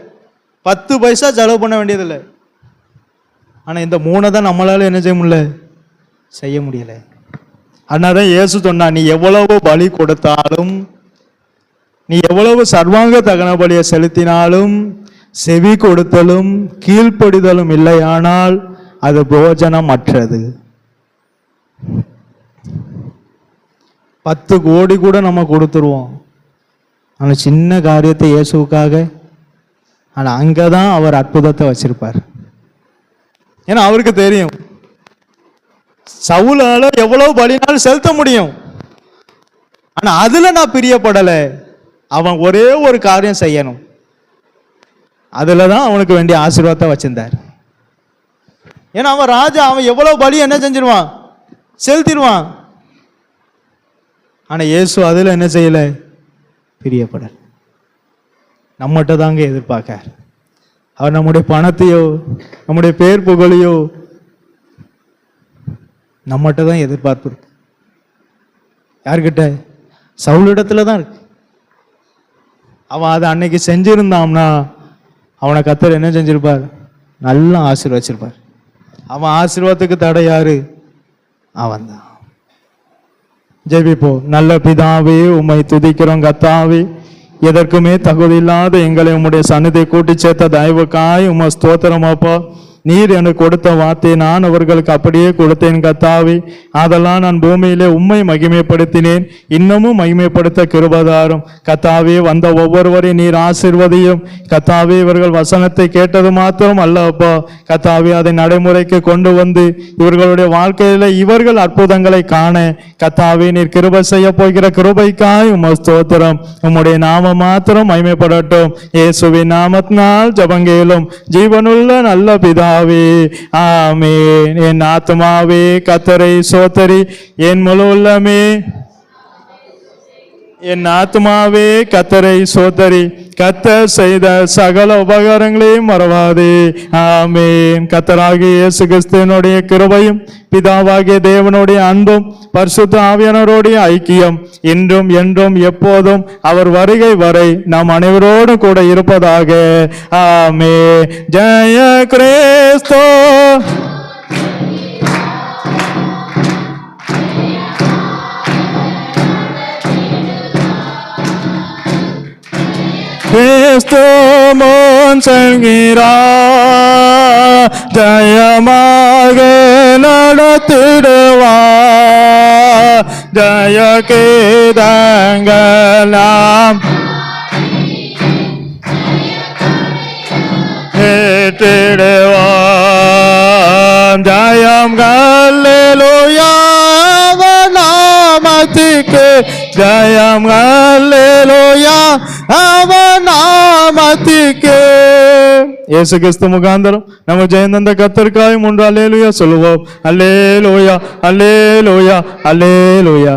10 பைசா செலவு பண்ண வேண்டியதில்லை. ஆனால் இந்த 3 தான் நம்மளால என்ன செய்ய முடியல, செய்ய முடியல. அதனால தான் இயேசு சொன்னா, நீ எவ்வளவு பலி கொடுத்தாலும், நீ எவ்வளவு சர்வாங்க தகன பலியை செலுத்தினாலும், செவி கொடுத்தலும் கீழ்ப்படிதலும் இல்லையானால் அது பிரயோஜனமற்றது. 10 கோடி கூட நம்ம கொடுத்துருவோம், ஆனால் சின்ன காரியத்தை இயேசுக்காக, ஆனால் அங்கே தான் அவர் அற்புதத்தை வச்சிருப்பார். ஏன்னா அவருக்கு தெரியும் சவுலால எவ்வளவு பலினாலும் செலுத்த முடியும், ஆனா அதுல நான் பிரியப்படலை. அவன் ஒரே ஒரு காரியம் செய்யணும், அதுல தான் அவனுக்கு வேண்டிய ஆசீர்வாதத்தை வச்சிருந்தார். ஏன்னா அவன் ராஜா, அவன் எவ்வளவு பலி என்ன செஞ்சிருவான், செலுத்திடுவான். ஆனா இயேசு அதுல என்ன செய்யல, பிரியப்படல். நம்மகிட்ட தாங்க எதிர்பார்க்கார். அவர் நம்முடைய பணத்தையோ நம்முடைய பேர் புகழையோ நம்மகிட்ட தான் எதிர்பார்ப்பு இருக்கு. யார்கிட்ட? சவுலிடத்துல தான் இருக்கு. அவன் அதை அன்னைக்கு செஞ்சிருந்தான்னா அவனை கர்த்தர் என்ன செஞ்சிருப்பார், நல்லா ஆசீர்வச்சிருப்பார். அவன் ஆசீர்வாதத்துக்கு தடை யாரு? அவன் தான். ஜெபிப்போம். நல்ல பிதாவே, உம்மை துதிக்கிறோம் கர்த்தாவே. எதற்குமே தகுதி இல்லாத எங்களை உம்முடைய சந்நிதியை கூட்டி சேர்த்த தயவுக்காய் உம்மை ஸ்தோத்திரம் அப்பா. நீர் எனக்கு கொடுத்த வார்த்தையை நான் அவர்களுக்கு அப்படியே கொடுத்தேன் கர்த்தாவே. அதெல்லாம் நான் பூமியிலே உம்மை மகிமைப்படுத்தினேன், இன்னமும் மகிமைப்படுத்த கிருபைதாரும் கர்த்தாவே. வந்த ஒவ்வொருவரையும் நீர் ஆசீர்வதியும் கர்த்தாவே. இவர்கள் வசனத்தை கேட்டது மாத்திரம் அல்ல அப்பா கர்த்தாவே, அதை நடைமுறைக்கு கொண்டு வந்து இவர்களுடைய வாழ்க்கையில இவர்கள் அற்புதங்களை காண கர்த்தாவே நீர் கிருபை செய்ய போகிற கிருபைக்காய் உம்மை ஸ்தோத்திரம். உம்முடைய நாம மாத்திரம் மகிமைப்படட்டும். இயேசுவின் நாமத்தினால் ஜெபங்கேளும் ஜீவனுள்ள நல்ல பிதா. ஆமென். என் ஆத்துமாவே கர்த்தரை சோத்தரி, என் முழு உள்ளமே என் ஆத்துமாவே கர்த்தரை சோத்தரி, கர்த்தர் செய்த சகல உபகாரங்களையும் மறவாதே. ஆமென். கர்த்தராகிய இயேசு கிறிஸ்துவினுடைய கிருபையும் பிதாவாகிய தேவனுடைய அன்பும் பரிசுத்த ஆவியானவருடைய ஐக்கியம் இன்றும் என்றும் எப்போதும் அவர் வருகை வரை நாம் அனைவரோடு கூட இருப்பதாக. ஆமென். ஜெய கிறிஸ்து. கிறிஸ்து முன் செல்கிறார், ஜெயமாக நடத்திடுவார். ஜெய கீதங்களாம் ஏற்றிடுவார். ஜெயம் அல்லேலூயா நாமத்துக்கு, ஜெயம் அல்லேலூயா அவன் நாமத்துக்கு. இயேசு கிறிஸ்து முகாந்தரம் நம்ம ஜெயம் தந்த கர்த்தருக்காய் 3 அல்லேலூயா சொல்லுவோம். அல்லேலூயா அல்லேலூயா அல்லேலூயா.